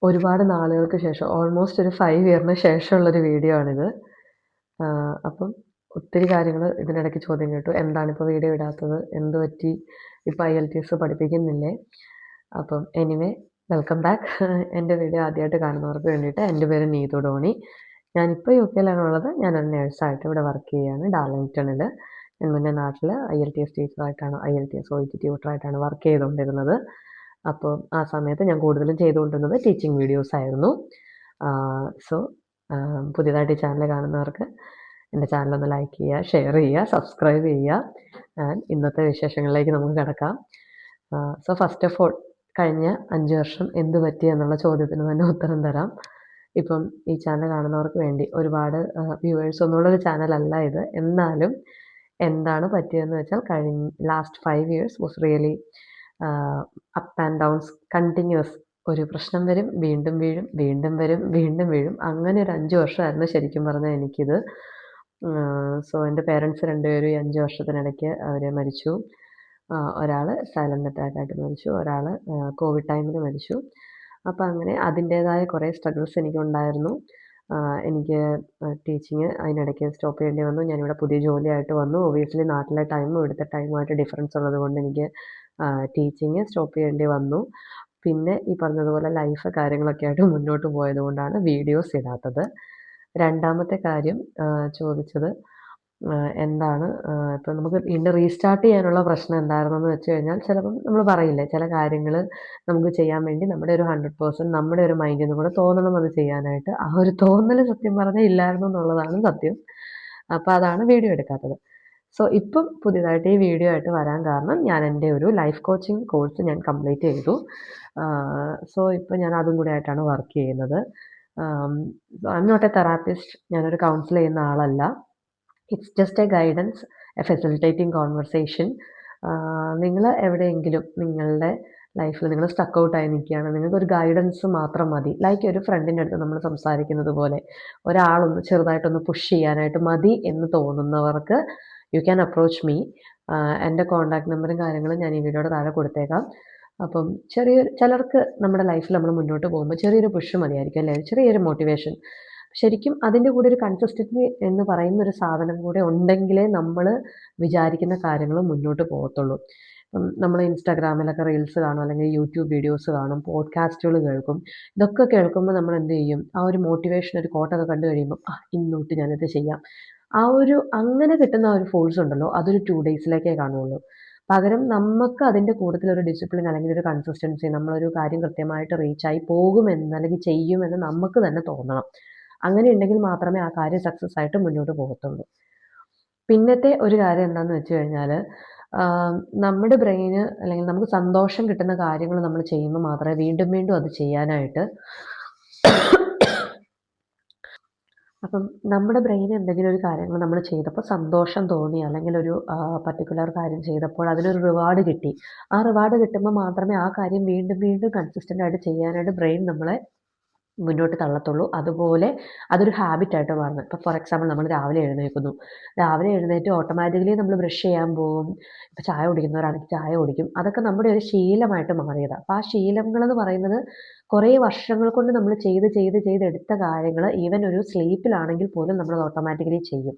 ഒരുപാട് നാളുകൾക്ക് ശേഷം ഓൾമോസ്റ്റ് ഒരു 5 ഇയറിന് ശേഷമുള്ളൊരു വീഡിയോ ആണിത്. അപ്പം ഒത്തിരി കാര്യങ്ങൾ ഇതിനിടയ്ക്ക് ചോദ്യം കേട്ടു. എന്താണിപ്പോൾ വീഡിയോ ഇടാത്തത്? എന്ത് പറ്റി? ഇപ്പോൾ IELTS പഠിപ്പിക്കുന്നില്ലേ? അപ്പം എനിവേ വെൽക്കം ബാക്ക്. എൻ്റെ വീഡിയോ ആദ്യമായിട്ട് കാണുന്നവർക്ക് വേണ്ടിയിട്ട് എൻ്റെ പേര് നീതു ഡോണി. ഞാനിപ്പോൾ UK-ലാണുള്ളത്. ഞാനൊരു നേഴ്സായിട്ട് ഇവിടെ വർക്ക് ചെയ്യുകയാണ് ഡാർലിംഗ്ടണിൽ. ഞാൻ മുന്നേ നാട്ടിൽ IELTS ടീച്ചറായിട്ടാണ് IELTS OET ട്യൂട്ടറായിട്ടാണ് വർക്ക് ചെയ്തുകൊണ്ടിരുന്നത്. അപ്പോൾ ആ സമയത്ത് ഞാൻ കൂടുതലും ചെയ്തുകൊണ്ടിരുന്നത് ടീച്ചിങ് വീഡിയോസ് ആയിരുന്നു. സോ പുതിയതായിട്ട് ഈ ചാനൽ കാണുന്നവർക്ക് എൻ്റെ ചാനലൊന്ന് ലൈക്ക് ചെയ്യുക, ഷെയർ ചെയ്യുക, സബ്സ്ക്രൈബ് ചെയ്യുക. ആൻഡ് ഇന്നത്തെ വിശേഷങ്ങളിലേക്ക് നമുക്ക് കിടക്കാം. സോ ഫസ്റ്റ് ഓഫ് ഓൾ കഴിഞ്ഞ 5 വർഷം എന്ത് പറ്റി എന്നുള്ള ചോദ്യത്തിന് തന്നെ ഉത്തരം തരാം. ഇപ്പം ഈ ചാനൽ കാണുന്നവർക്ക് വേണ്ടി ഒരുപാട് വ്യൂവേഴ്സ് ഒന്നുമുള്ളൊരു ചാനലല്ല ഇത്. എന്നാലും എന്താണ് പറ്റിയതെന്ന് വെച്ചാൽ last 5 years was really up and downs continues. ഒരു പ്രശ്നം വരും, വീണ്ടും വീഴും, വീണ്ടും വരും, വീണ്ടും വീഴും. അങ്ങനെ ഒരു 5 വർഷമായിരുന്നു ശരിക്കും പറഞ്ഞാൽ എനിക്കിത്. സോ എൻ്റെ പേരൻസ് രണ്ടുപേരും ഈ 5 വർഷത്തിനിടയ്ക്ക് അവർ മരിച്ചു. ഒരാൾ സൈലൻ്റ് അറ്റാക്കായിട്ട് മരിച്ചു, ഒരാൾ കോവിഡ് ടൈമിൽ മരിച്ചു. അപ്പോൾ അങ്ങനെ അതിൻ്റേതായ കുറേ സ്ട്രഗിൾസ് എനിക്കുണ്ടായിരുന്നു. എനിക്ക് ടീച്ചിങ് അതിനിടയ്ക്ക് സ്റ്റോപ്പ് ചെയ്യേണ്ടി വന്നു. ഞാനിവിടെ പുതിയ ജോലിയായിട്ട് വന്നു. ഒബിയസ്ലി നാട്ടിലെ ടൈമും ഇവിടുത്തെ ടൈമുമായിട്ട് ഡിഫറൻസ് ഉള്ളത് കൊണ്ട് എനിക്ക് ടീച്ചിങ് സ്റ്റോപ്പ് ചെയ്യേണ്ടി വന്നു. പിന്നെ ഈ പറഞ്ഞതുപോലെ ലൈഫ് കാര്യങ്ങളൊക്കെ ആയിട്ട് മുന്നോട്ട് പോയത് കൊണ്ടാണ് വീഡിയോസ് ഇടാത്തത്. രണ്ടാമത്തെ കാര്യം ചോദിച്ചത് എന്താണ് ഇപ്പം നമുക്ക് വീണ്ടും റീസ്റ്റാർട്ട് ചെയ്യാനുള്ള പ്രശ്നം എന്തായിരുന്നെന്ന് വെച്ച് കഴിഞ്ഞാൽ, ചിലപ്പം നമ്മൾ പറയില്ലേ ചില കാര്യങ്ങൾ നമുക്ക് ചെയ്യാൻ വേണ്ടി നമ്മുടെ ഒരു 100% നമ്മുടെ ഒരു മൈൻഡിൽ നിന്ന് കൂടെ തോന്നണം അത് ചെയ്യാനായിട്ട്. ആ ഒരു തോന്നൽ സത്യം പറഞ്ഞാൽ ഇല്ലായിരുന്നു എന്നുള്ളതാണ് സത്യം. അപ്പോൾ അതാണ് വീഡിയോ എടുക്കാത്തത്. സോ ഇപ്പം പുതിയതായിട്ട് ഈ വീഡിയോ ആയിട്ട് വരാൻ കാരണം ഞാൻ എൻ്റെ ഒരു ലൈഫ് കോച്ചിങ് കോഴ്സ് ഞാൻ കംപ്ലീറ്റ് ചെയ്തു. സോ ഇപ്പോൾ ഞാൻ അതും കൂടെ ആയിട്ടാണ് വർക്ക് ചെയ്യുന്നത്. I am not a therapist. ഞാനൊരു കൗൺസിൽ ചെയ്യുന്ന ആളല്ല. It's just a guidance, a facilitating conversation. നിങ്ങൾ എവിടെയെങ്കിലും നിങ്ങളുടെ ലൈഫിൽ നിങ്ങൾ സ്റ്റക്ക് ഔട്ടായി നിൽക്കുകയാണ്, നിങ്ങൾക്കൊരു ഗൈഡൻസ് മാത്രം മതി. ലൈക്ക് ഒരു ഫ്രണ്ടിൻ്റെ അടുത്ത് നമ്മൾ സംസാരിക്കുന്നത് പോലെ ഒരാളൊന്ന് ചെറുതായിട്ടൊന്ന് പുഷ് ചെയ്യാനായിട്ട് മതി എന്ന് തോന്നുന്നവർക്ക് യു ക്യാൻ അപ്രോച്ച് മീ. എൻ്റെ കോൺടാക്ട് നമ്പറും കാര്യങ്ങളും ഞാൻ ഈ വീഡിയോയുടെ താഴെ കൊടുത്തേക്കാം. അപ്പം ചിലർക്ക് നമ്മുടെ ലൈഫിൽ നമ്മൾ മുന്നോട്ട് പോകുമ്പോൾ ചെറിയൊരു പുഷ് മതിയായിരിക്കും അല്ലേ, ചെറിയൊരു മോട്ടിവേഷൻ. ശരിക്കും അതിൻ്റെ കൂടെ ഒരു കൺസിസ്റ്റൻസി എന്ന് പറയുന്ന ഒരു സാധനം കൂടെ ഉണ്ടെങ്കിലേ നമ്മൾ വിചാരിക്കുന്ന കാര്യങ്ങൾ മുന്നോട്ട് പോകത്തുള്ളൂ. നമ്മൾ ഇൻസ്റ്റാഗ്രാമിലൊക്കെ റീൽസ് കാണും, അല്ലെങ്കിൽ യൂട്യൂബ് വീഡിയോസ് കാണും, പോഡ്കാസ്റ്റുകൾ കേൾക്കും. ഇതൊക്കെ കേൾക്കുമ്പോൾ നമ്മൾ എന്ത് ചെയ്യും, ആ ഒരു മോട്ടിവേഷൻ ഒരു കോട്ടൊക്കെ കണ്ടു കഴിയുമ്പോൾ ഇന്നോട്ട് ഞാനിത് ചെയ്യാം, ആ ഒരു അങ്ങനെ കിട്ടുന്ന ഒരു ഫോഴ്സ് ഉണ്ടല്ലോ, അതൊരു 2 ഡേയ്സിലേക്കേ കാണുള്ളൂ. പകരം നമുക്ക് അതിൻ്റെ കൂട്ടത്തിലൊരു ഡിസിപ്ലിൻ അല്ലെങ്കിൽ ഒരു കൺസിസ്റ്റൻസി, നമ്മളൊരു കാര്യം കൃത്യമായിട്ട് റീച്ചായി പോകുമെന്ന് അല്ലെങ്കിൽ ചെയ്യുമെന്ന് നമുക്ക് തന്നെ തോന്നണം. അങ്ങനെ ഉണ്ടെങ്കിൽ മാത്രമേ ആ കാര്യം സക്സസ് ആയിട്ട് മുന്നോട്ട് പോകത്തുള്ളൂ. പിന്നത്തെ ഒരു കാര്യം എന്താണെന്ന് വെച്ച് കഴിഞ്ഞാൽ, നമ്മുടെ ബ്രെയിന് അല്ലെങ്കിൽ നമുക്ക് സന്തോഷം കിട്ടുന്ന കാര്യങ്ങൾ നമ്മൾ ചെയ്യുമ്പോൾ മാത്രമേ വീണ്ടും വീണ്ടും അത് ചെയ്യാനായിട്ട് അപ്പം നമ്മുടെ ബ്രെയിന് എന്തെങ്കിലും ഒരു കാര്യങ്ങൾ നമ്മൾ ചെയ്തപ്പോൾ സന്തോഷം തോന്നി, അല്ലെങ്കിൽ ഒരു പർട്ടിക്കുലർ കാര്യം ചെയ്തപ്പോൾ അതിനൊരു റിവാർഡ് കിട്ടി. ആ റിവാർഡ് കിട്ടുമ്പോൾ മാത്രമേ ആ കാര്യം വീണ്ടും വീണ്ടും കൺസിസ്റ്റൻ്റ് ആയിട്ട് ചെയ്യാനായിട്ട് ബ്രെയിൻ നമ്മളെ മുന്നോട്ട് തള്ളത്തുള്ളൂ. അതുപോലെ അതൊരു ഹാബിറ്റായിട്ട് മാറുന്നത്. ഇപ്പോൾ ഫോർ എക്സാമ്പിൾ നമ്മൾ രാവിലെ എഴുന്നേൽക്കുന്നു. രാവിലെ എഴുന്നേറ്റ് ഓട്ടോമാറ്റിക്കലി നമ്മൾ ബ്രഷ് ചെയ്യാൻ പോകും. ഇപ്പോൾ ചായ കുടിക്കുന്നവരാണെങ്കിൽ ചായ കുടിക്കും. അതൊക്കെ നമ്മുടെ ഒരു ശീലമായിട്ട് മാറിയതാണ്. അപ്പോൾ ആ ശീലങ്ങളെന്ന് പറയുന്നത് കുറേ വർഷങ്ങൾ കൊണ്ട് നമ്മൾ ചെയ്തെടുത്ത കാര്യങ്ങൾ ഈവൻ ഒരു സ്ലീപ്പിലാണെങ്കിൽ പോലും നമ്മളത് ഓട്ടോമാറ്റിക്കലി ചെയ്യും.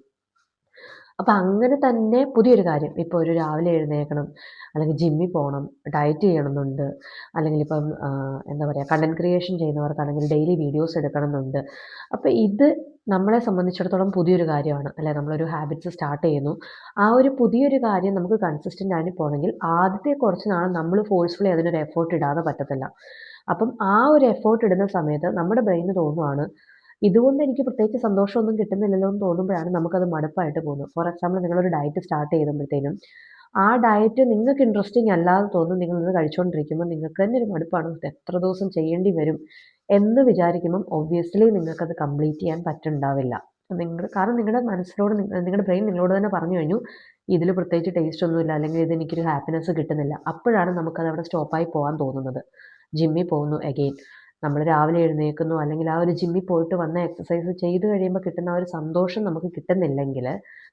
അപ്പം അങ്ങനെ തന്നെ പുതിയൊരു കാര്യം, ഇപ്പോൾ ഒരു രാവിലെ എഴുന്നേൽക്കണം, അല്ലെങ്കിൽ ജിമ്മിൽ പോകണം, ഡയറ്റ് ചെയ്യണമെന്നുണ്ട്, അല്ലെങ്കിൽ ഇപ്പം എന്താ പറയുക കണ്ടൻറ് ക്രിയേഷൻ ചെയ്യുന്നവർക്കാണെങ്കിൽ ഡെയിലി വീഡിയോസ് എടുക്കണം എന്നുണ്ട്. അപ്പോൾ ഇത് നമ്മളെ സംബന്ധിച്ചിടത്തോളം പുതിയൊരു കാര്യമാണ് അല്ലേ. നമ്മളൊരു ഹാബിറ്റ്സ് സ്റ്റാർട്ട് ചെയ്യുന്നു. ആ ഒരു പുതിയൊരു കാര്യം നമുക്ക് കൺസിസ്റ്റൻ്റ് ആയിട്ട് പോകണമെങ്കിൽ ആദ്യത്തെ കുറച്ച് നാൾ നമ്മൾ ഫോഴ്സ്ഫുള്ളി അതിനൊരു എഫേർട്ട് ഇടാതെ പറ്റത്തില്ല. അപ്പം ആ ഒരു എഫേർട്ട് ഇടുന്ന സമയത്ത് നമ്മുടെ ബ്രെയിന് തോന്നുവാണ്, ഇതുകൊണ്ട് എനിക്ക് പ്രത്യേകിച്ച് സന്തോഷമൊന്നും കിട്ടുന്നില്ലല്ലോ എന്ന് തോന്നുമ്പോഴാണ് നമുക്കത് മടുപ്പായിട്ട് പോകുന്നത്. ഫോർ എക്സാമ്പിൾ നിങ്ങളൊരു ഡയറ്റ് സ്റ്റാർട്ട് ചെയ്യുമ്പോഴത്തേനും ആ ഡയറ്റ് നിങ്ങൾക്ക് ഇൻട്രസ്റ്റിംഗ് അല്ലാതെ തോന്നും. നിങ്ങളിത് കഴിച്ചുകൊണ്ടിരിക്കുമ്പോൾ നിങ്ങൾക്ക് തന്നെ ഒരു മടുപ്പാണ്, എത്ര ദിവസം ചെയ്യേണ്ടി വരും എന്ന് വിചാരിക്കുമ്പം ഒബ്വിയസ്ലി നിങ്ങൾക്കത് കംപ്ലീറ്റ് ചെയ്യാൻ പറ്റുന്നുണ്ടാവില്ല. കാരണം നിങ്ങളുടെ മനസ്സിനോട് നിങ്ങളുടെ ബ്രെയിൻ നിങ്ങളോട് തന്നെ പറഞ്ഞു കഴിഞ്ഞു, ഇതിൽ പ്രത്യേകിച്ച് ടേസ്റ്റ് ഒന്നുമില്ല, അല്ലെങ്കിൽ ഇത് എനിക്കൊരു ഹാപ്പിനെസ് കിട്ടുന്നില്ല. അപ്പോഴാണ് നമുക്കത് അവിടെ സ്റ്റോപ്പായി പോകാൻ തോന്നുന്നത്. ജിമ്മിൽ പോകുന്നു അഗെയിൻ, നമ്മൾ രാവിലെ എഴുന്നേൽക്കുന്നു, അല്ലെങ്കിൽ ആ ഒരു ജിമ്മിൽ പോയിട്ട് വന്ന എക്സസൈസ് ചെയ്ത് കഴിയുമ്പോൾ കിട്ടുന്ന ആ ഒരു സന്തോഷം നമുക്ക് കിട്ടുന്നില്ലെങ്കിൽ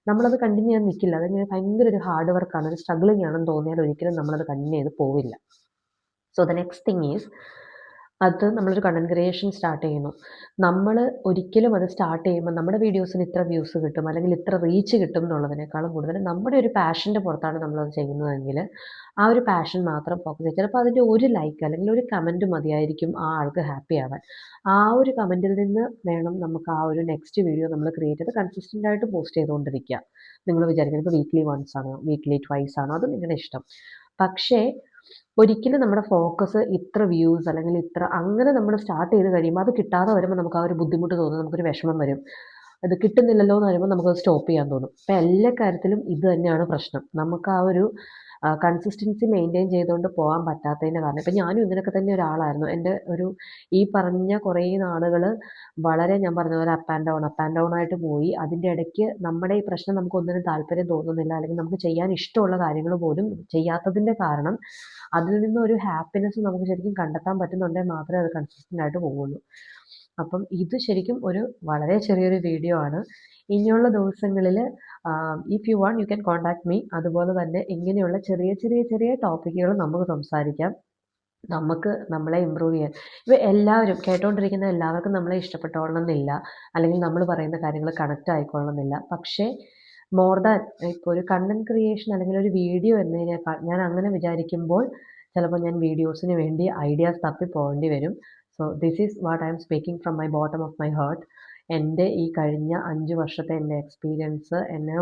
നമ്മളത് കണ്ടിന്യൂ ചെയ്യാൻ നിൽക്കില്ല. അതിങ്ങനെ ഭയങ്കര ഒരു ഹാർഡ് വർക്കാണ്, ഒരു സ്ട്രഗ്ലിംഗ് ആണെന്ന് തോന്നിയാൽ ഒരിക്കലും നമ്മളത് കണ്ടിന്യൂ ചെയ്ത് പോവില്ല. So the next thing is, അത് നമ്മളൊരു കണ്ടന്റ് ക്രിയേഷൻ സ്റ്റാർട്ട് ചെയ്യുന്നു. നമ്മൾ ഒരിക്കലും അത് സ്റ്റാർട്ട് ചെയ്യുമ്പോൾ നമ്മുടെ വീഡിയോസിന് ഇത്ര വ്യൂസ് കിട്ടും അല്ലെങ്കിൽ ഇത്ര റീച്ച് കിട്ടും എന്നുള്ളതിനേക്കാളും കൂടുതൽ നമ്മുടെ ഒരു പാഷൻ്റെ പുറത്താണ് നമ്മളത് ചെയ്യുന്നതെങ്കിൽ ആ ഒരു പാഷൻ മാത്രം ഫോക്കസ് ചെയ്യുക. ചിലപ്പോൾ അതിൻ്റെ ഒരു ലൈക്ക് അല്ലെങ്കിൽ ഒരു കമൻറ്റ് മതിയായിരിക്കും ആ ആൾക്ക് ഹാപ്പി ആവാൻ. ആ ഒരു കമൻറ്റിൽ നിന്ന് വേണം നമുക്ക് ആ ഒരു നെക്സ്റ്റ് വീഡിയോ നമ്മൾ ക്രിയേറ്റ് ചെയ്ത് കൺസിസ്റ്റൻ്റ് ആയിട്ട് പോസ്റ്റ് ചെയ്തുകൊണ്ടിരിക്കുക. നിങ്ങൾ വിചാരിക്കുന്നത് ഇപ്പോൾ വീക്ക്ലി വൺസ് ആണോ, വീക്ക്ലി ട്വൈസ് ആണോ, അത് നിങ്ങളുടെ ഇഷ്ടം. പക്ഷേ ഒരിക്കലും നമ്മുടെ ഫോക്കസ് ഇത്ര വ്യൂസ് അല്ലെങ്കിൽ ഇത്ര അങ്ങനെ നമ്മൾ സ്റ്റാർട്ട് ചെയ്ത് കഴിയുമ്പോൾ അത് കിട്ടാതെ വരുമ്പോൾ നമുക്ക് ആ ഒരു ബുദ്ധിമുട്ട് തോന്നും, നമുക്കൊരു വിഷമം വരും. അത് കിട്ടുന്നില്ലല്ലോ എന്ന് പറയുമ്പോൾ നമുക്കത് സ്റ്റോപ്പ് ചെയ്യാൻ തോന്നും. അപ്പോൾ എല്ലാ കാര്യത്തിലും ഇത് തന്നെയാണ് പ്രശ്നം. നമുക്ക് ആ ഒരു കൺസിസ്റ്റൻസി മെയിൻറ്റെയിൻ ചെയ്തുകൊണ്ട് പോകാൻ പറ്റാത്തതിൻ്റെ കാരണം ഇപ്പം ഞാനും ഇങ്ങനെയൊക്കെ തന്നെ ഒരാളായിരുന്നു. എൻ്റെ ഒരു ഈ പറഞ്ഞ കുറേ നാളുകൾ വളരെ ഞാൻ പറഞ്ഞ പോലെ അപ്പ് ആൻഡ് ഡൗൺ ആയിട്ട് പോയി. അതിൻ്റെ ഇടയ്ക്ക് നമ്മുടെ ഈ പ്രശ്നം നമുക്ക് ഒന്നിനും താല്പര്യം തോന്നുന്നില്ല അല്ലെങ്കിൽ നമുക്ക് ചെയ്യാൻ ഇഷ്ടമുള്ള കാര്യങ്ങൾ പോലും ചെയ്യാത്തതിൻ്റെ കാരണം അതിൽ നിന്നൊരു ഹാപ്പിനെസ് നമുക്ക് ശരിക്കും കണ്ടെത്താൻ പറ്റുന്നുണ്ടെങ്കിൽ മാത്രമേ അത് കൺസിസ്റ്റൻ്റ് ആയിട്ട് പോവുള്ളൂ. അപ്പം ഇത് ശരിക്കും ഒരു വളരെ ചെറിയൊരു വീഡിയോ ആണ്. ഇനിയുള്ള ദിവസങ്ങളിൽ if you want you can contact me. അതുപോലെ തന്നെ ഇങ്ങനെയുള്ള ചെറിയ ചെറിയ ചെറിയ ടോപ്പിക്കുകൾ നമുക്ക് സംസാരിക്കാം. നമുക്ക് നമ്മളെ ഇമ്പ്രൂവ് ചെയ്യാൻ ഇപ്പോൾ എല്ലാവരും കേട്ടുകൊണ്ടിരിക്കുന്ന എല്ലാവർക്കും നമ്മളെ ഇഷ്ടപ്പെട്ടോളണമെന്നില്ല, അല്ലെങ്കിൽ നമ്മൾ പറയുന്ന കാര്യങ്ങൾ കണക്റ്റ് ആയിക്കൊള്ളണമെന്നില്ല. പക്ഷേ മോർ ദാൻ ഇപ്പോൾ ഒരു കണ്ടന്റ് ക്രിയേഷൻ അല്ലെങ്കിൽ ഒരു വീഡിയോ എന്നതിനേക്കാൾ ഞാൻ അങ്ങനെ വിചാരിക്കുമ്പോൾ ചിലപ്പോൾ ഞാൻ വീഡിയോസിന് വേണ്ടി ഐഡിയാസ് തപ്പി പോകേണ്ടി വരും. So this is what I M speaking from my bottom of my heart. എൻ്റെ ഈ കഴിഞ്ഞ 5 വർഷത്തെ എൻ്റെ എക്സ്പീരിയൻസ് എന്നെ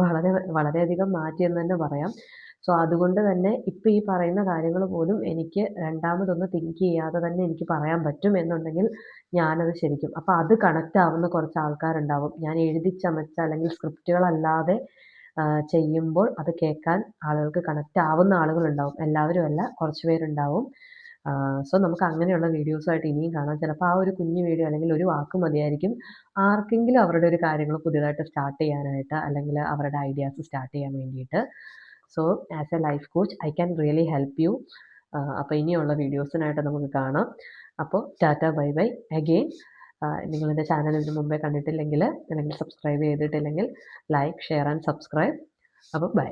വളരെയധികം മാറ്റിയെന്ന് തന്നെ പറയാം. സോ അതുകൊണ്ട് തന്നെ ഇപ്പോൾ ഈ പറയുന്ന കാര്യങ്ങൾ പോലും എനിക്ക് രണ്ടാമതൊന്ന് തിങ്ക് ചെയ്യാതെ തന്നെ എനിക്ക് പറയാൻ പറ്റും എന്നുണ്ടെങ്കിൽ ഞാനത് ശരിക്കും അപ്പോൾ അത് കണക്റ്റ് ആവുന്ന കുറച്ച് ആൾക്കാരുണ്ടാവും. ഞാൻ എഴുതിച്ചമച്ച അല്ലെങ്കിൽ സ്ക്രിപ്റ്റുകളല്ലാതെ ചെയ്യുമ്പോൾ അത് കേൾക്കാൻ ആളുകൾക്ക് കണക്റ്റ് ആവുന്ന ആളുകളുണ്ടാവും. എല്ലാവരും അല്ല, കുറച്ച് പേരുണ്ടാവും. സോ നമുക്ക് അങ്ങനെയുള്ള വീഡിയോസായിട്ട് ഇനിയും കാണാം. ചിലപ്പോൾ ആ ഒരു കുഞ്ഞു വീഡിയോ അല്ലെങ്കിൽ ഒരു വാക്ക് മതിയായിരിക്കും ആർക്കെങ്കിലും അവരുടെ ഒരു കാര്യങ്ങൾ പുതിയതായിട്ട് സ്റ്റാർട്ട് ചെയ്യാനായിട്ട് അല്ലെങ്കിൽ അവരുടെ ഐഡിയാസ് സ്റ്റാർട്ട് ചെയ്യാൻ വേണ്ടിയിട്ട്. So as a life coach I can really help you. അപ്പോൾ ഇനിയുള്ള വീഡിയോസിനായിട്ട് നമുക്ക് കാണാം. അപ്പോൾ ടാറ്റ ബൈ ബൈ അഗെയിൻ. നിങ്ങളെൻ്റെ ചാനൽ ഇതിന് മുമ്പേ കണ്ടിട്ടില്ലെങ്കിൽ അല്ലെങ്കിൽ സബ്സ്ക്രൈബ് ചെയ്തിട്ടില്ലെങ്കിൽ ലൈക്ക്, ഷെയർ ആൻഡ് സബ്സ്ക്രൈബ്. അപ്പോൾ ബൈ.